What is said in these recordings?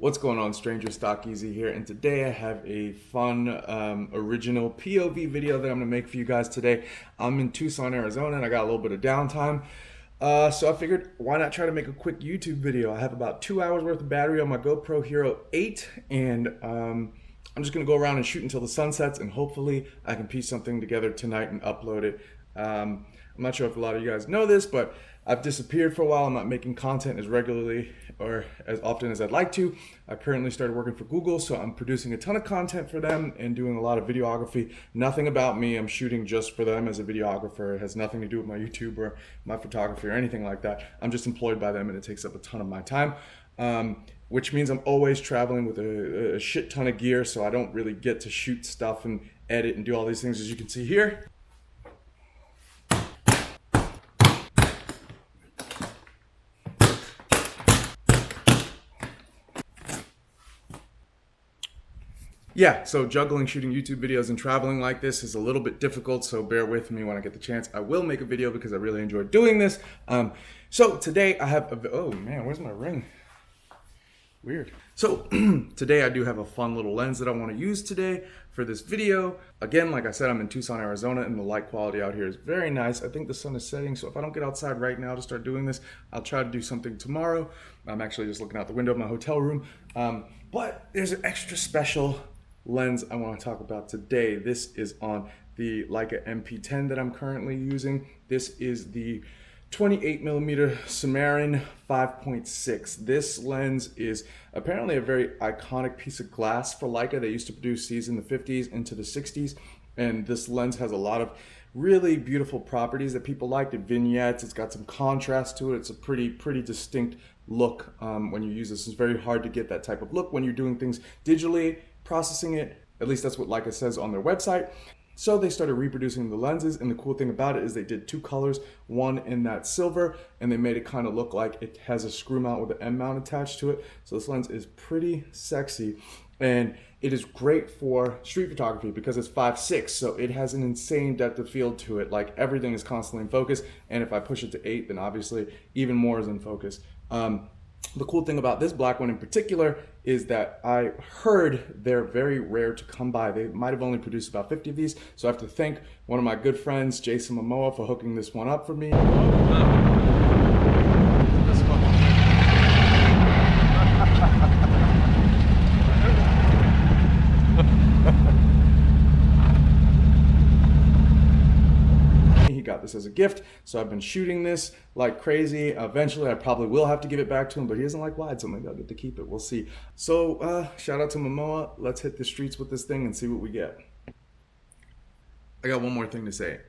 What's going on, stranger? Stock Easy here, and today I have a fun original POV video that I'm gonna make for you guys today. I'm in Tucson, Arizona, and I got a little bit of downtime, so I figured why not try to make a quick YouTube video. I have about 2 hours worth of battery on my GoPro Hero 8, and I'm just gonna go around and shoot until the sun sets, and hopefully I can piece something together tonight and upload it. I'm not sure if a lot of you guys know this, but I've disappeared for a while. I'm not making content as regularly or as often as I'd like to. I currently started working for Google, so I'm producing a ton of content for them and doing a lot of videography. Nothing about me. I'm shooting just for them as a videographer. It has nothing to do with my YouTube or my photography or anything like that. I'm just employed by them, and it takes up a ton of my time, which means I'm always traveling with a shit ton of gear, so I don't really get to shoot stuff and edit and do all these things, as you can see here. Yeah, so juggling shooting YouTube videos and traveling like this is a little bit difficult, so bear with me when I get the chance. I will make a video because I really enjoy doing this. So today I have oh man, where's my ring? Weird. So today I do have a fun little lens that I want to use today for this video. Again, like I said, I'm in Tucson, Arizona, and the light quality out here is very nice. I think the sun is setting, so if I don't get outside right now to start doing this, I'll try to do something tomorrow. I'm actually just looking out the window of my hotel room. But there's an extra special lens I want to talk about today. This is on the Leica MP10 that I'm currently using. This is the 28mm Summaron 5.6. This lens is apparently a very iconic piece of glass for Leica. They used to produce these in the 50s into the 60s, and this lens has a lot of really beautiful properties that people liked. It vignettes, it's got some contrast to it. It's a pretty distinct look when you use this. It's very hard to get that type of look when you're doing things digitally, processing it. At least that's what Leica says on their website. So they started reproducing the lenses, and the cool thing about it is they did two colors, one in that silver, and they made it kind of look like it has a screw mount with an M mount attached to it. So this lens is pretty sexy, and it is great for street photography because it's 5.6, so it has an insane depth of field to it. Like, everything is constantly in focus, and if I push it to 8, then obviously even more is in focus. The cool thing about this black one in particular is that I heard they're very rare to come by. They might have only produced about 50 of these, so I have to thank one of my good friends, Jason Momoa, for hooking this one up for me. Got this as a gift, so I've been shooting this like crazy. Eventually I probably will have to give it back to him, but he doesn't like wide, so maybe I'll get to keep it. We'll see. So shout out to Momoa. Let's hit the streets with this thing and see what we get. I got one more thing to say.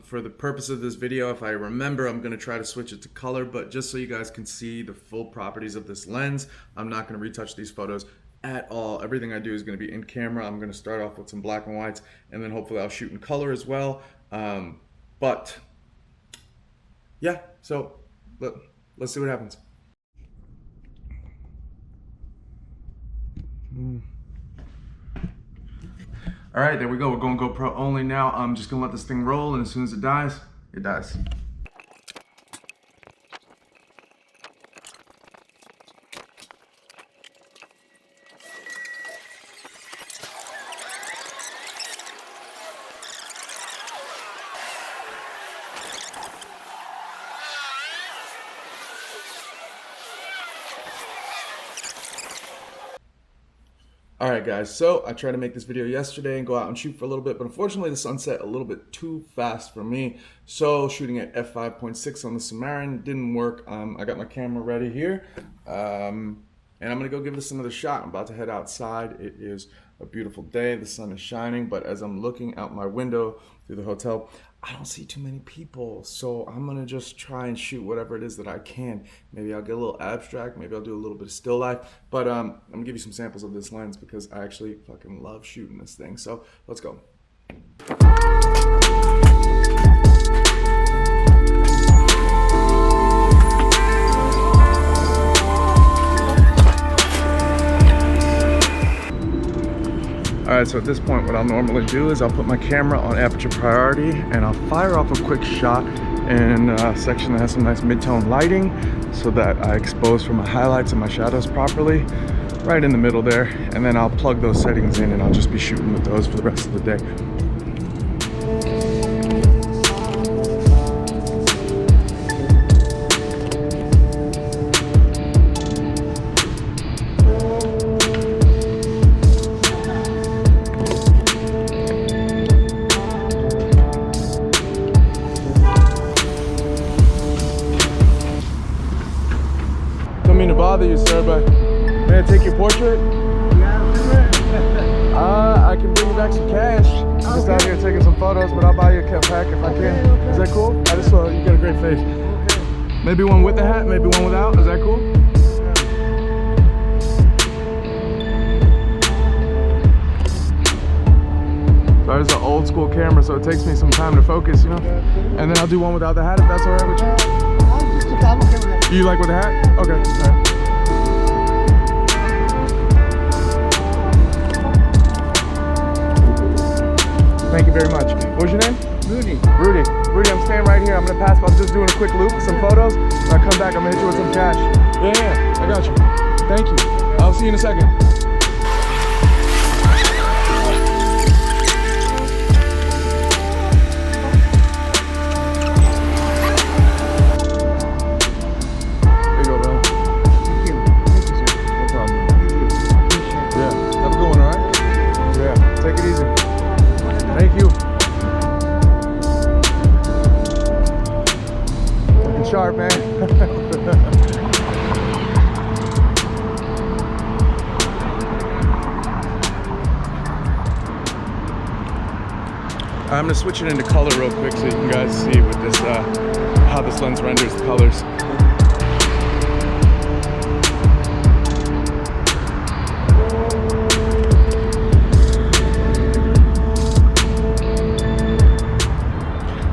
For the purpose of this video, if I remember, I'm going to try to switch it to color, but just so you guys can see the full properties of this lens, I'm not going to retouch these photos at all. Everything I do is going to be in camera. I'm going to start off with some black and whites, and then hopefully I'll shoot in color as well. But yeah, so let's see what happens. All right, there we go. We're going GoPro only now. I'm just gonna let this thing roll, and as soon as it dies, it dies. All right, guys, so I tried to make this video yesterday and go out and shoot for a little bit, but unfortunately the sun set a little bit too fast for me. So shooting at f5.6 on the Summaron didn't work. I got my camera ready here, and I'm gonna go give this another shot. I'm about to head outside. It is a beautiful day. The sun is shining, but as I'm looking out my window through the hotel, I don't see too many people. So I'm gonna just try and shoot whatever it is that I can. Maybe I'll get a little abstract, maybe I'll do a little bit of still life, but I'm gonna give you some samples of this lens because I actually fucking love shooting this thing. So let's go. Alright, so at this point what I'll normally do is I'll put my camera on aperture priority and I'll fire off a quick shot in a section that has some nice mid-tone lighting so that I expose for my highlights and my shadows properly. right in the middle there, and then I'll plug those settings in and I'll just be shooting with those for the rest of the day. Don't mean to bother you, sir, but may I take your portrait? I can bring you back some cash. Just out here taking some photos, but I'll buy you a pack if I can. Is that cool? I just saw you got a great face. Maybe one with the hat, maybe one without. Is that cool? So there's an old school camera, so it takes me some time to focus, you know? And then I'll do one without the hat if that's all right with you. You like with the hat? Okay. All right. Thank you very much. What was your name? Rudy. Rudy. Rudy, I'm staying right here. I'm gonna pass. I'm just doing a quick loop, some photos. When I come back, I'm gonna hit you with some cash. Yeah, I got you. Thank you. I'll see you in a second. Sharp, man. I'm gonna switch it into color real quick so you can guys see with this how this lens renders the colors.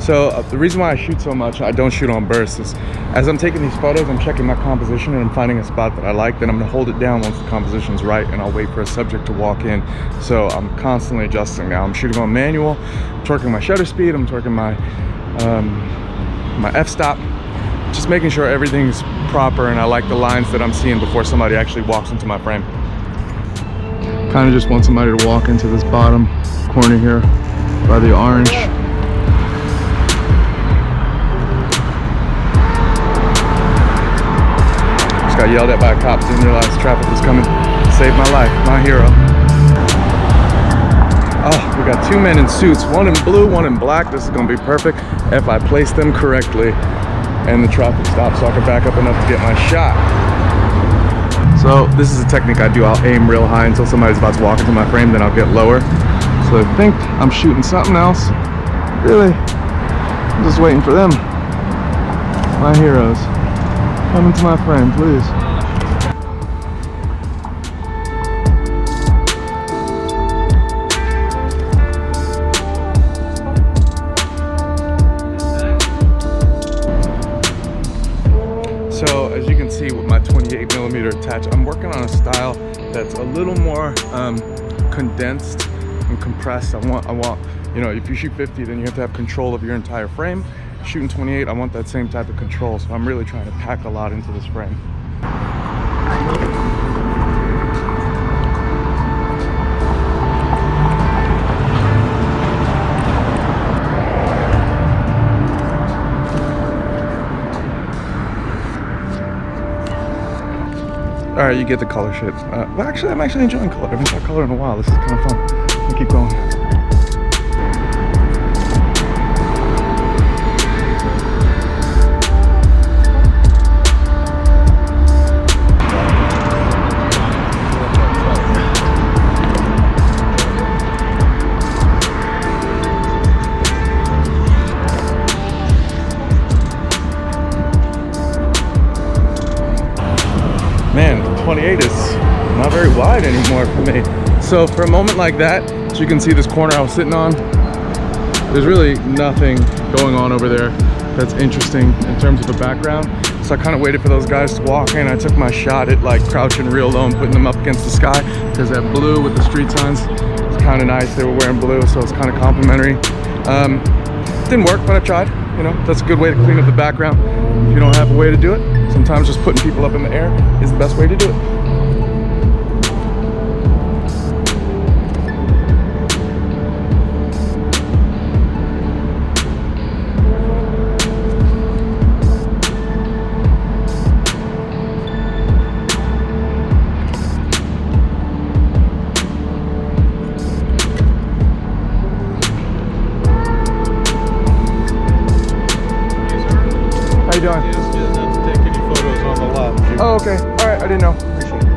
So the reason why I shoot so much, I don't shoot on bursts, is as I'm taking these photos, I'm checking my composition and I'm finding a spot that I like, then I'm gonna hold it down once the composition's right and I'll wait for a subject to walk in. So I'm constantly adjusting now. I'm shooting on manual, I'm torquing my shutter speed, I'm torquing my, my f-stop, just making sure everything's proper and I like the lines that I'm seeing before somebody actually walks into my frame. Kind of just want somebody to walk into this bottom corner here by the orange. Got yelled at by a cop, didn't realize traffic was coming. Saved my life, my hero. Oh, we got two men in suits, one in blue, one in black. This is gonna be perfect if I place them correctly and the traffic stops so I can back up enough to get my shot. So this is a technique I do. I'll aim real high until somebody's about to walk into my frame, then I'll get lower. So I think I'm shooting something else. Really, I'm just waiting for them. My heroes. Come into my frame, please. So as you can see with my 28mm attach, I'm working on a style that's a little more condensed and compressed. I want, you know, if you shoot 50, then you have to have control of your entire frame. Shooting 28, I want that same type of control, so I'm really trying to pack a lot into this frame. All right, you get the color shit. Well, actually, I'm actually enjoying color. I haven't shot color in a while. This is kind of fun. Let me keep going. Man, 28 is not very wide anymore for me. So for a moment like that, as you can see this corner I was sitting on, there's really nothing going on over there that's interesting in terms of the background. So I kind of waited for those guys to walk in. I took my shot at like crouching real low and putting them up against the sky, because that blue with the street signs is kind of nice. They were wearing blue, so it's kind of complimentary. Didn't work, but I tried. You know, that's a good way to clean up the background. If you don't have a way to do it, sometimes just putting people up in the air is the best way to do it. doing? Just not to take any photos on the lot. Oh, okay. All right, I didn't know. Appreciate it.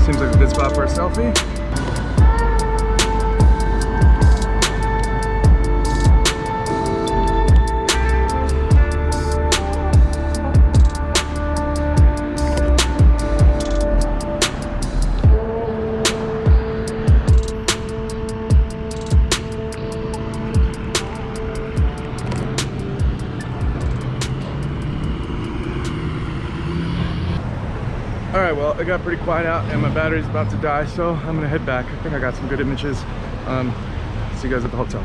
Seems like a good spot for a selfie. All right, well, it got pretty quiet out and my battery's about to die, so I'm gonna head back. I think I got some good images. See you guys at the hotel.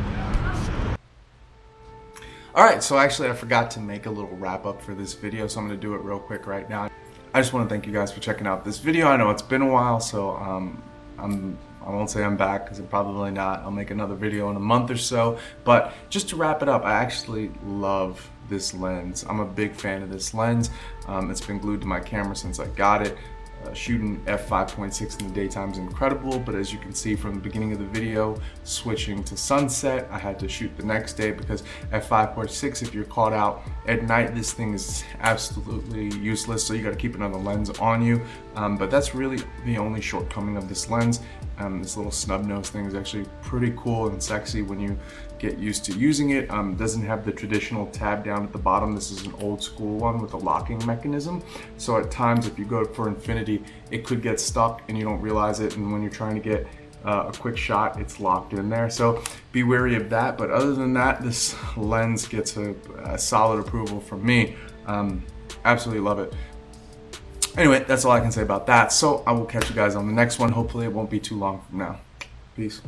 All right, so actually I forgot to make a little wrap up for this video, so I'm gonna do it real quick right now. I just wanna thank you guys for checking out this video. I know it's been a while, so I won't say I'm back, because I'm probably not. I'll make another video in a month or so, but just to wrap it up, I actually love this lens. I'm a big fan of this lens. It's been glued to my camera since I got it. Shooting f5.6 in the daytime is incredible, but as you can see from the beginning of the video, switching to sunset, I had to shoot the next day because f5.6, if you're caught out at night, this thing is absolutely useless, so you got to keep another lens on you. But that's really the only shortcoming of this lens. This little snub nose thing is actually pretty cool and sexy when you get used to using it. Doesn't have the traditional tab down at the bottom. This is an old school one with a locking mechanism. So at times, if you go for infinity, it could get stuck and you don't realize it. And when you're trying to get a quick shot, it's locked in there. So be wary of that. But other than that, this lens gets a solid approval from me. Absolutely love it. Anyway, that's all I can say about that. So I will catch you guys on the next one. Hopefully it won't be too long from now. Peace.